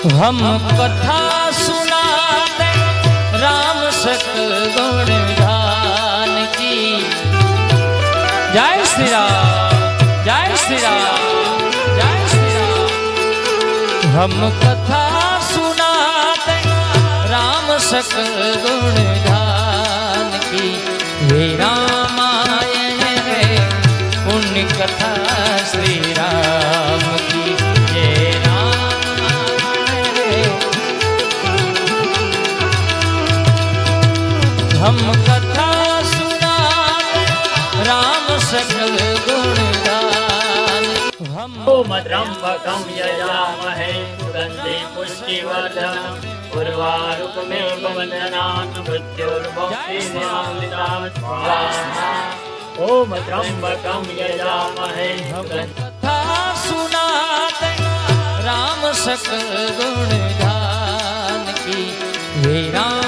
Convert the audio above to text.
हम कथा सुनाते राम सकल गुण गान की। जय श्री राम, जय श्री राम, जय श्री राम। हम कथा सुनाते राम सकल गुण गान की। वे रामायण है पुण्य कथा श्री राम की। ये रामायण है। हम कथा सुनाते राम सकल गुण गान। हम ओम त्र्यंबकं यजामहे सुगन्धि पुष्टिवर्धनम् उर्वारुकमेव वन्दनान् मृत्युर्मुक्षीयमामृतात् स्वाहा। ओम त्र्यंबकं यजामहे कथा सुनाते राम सकल गुण गान की। वे राम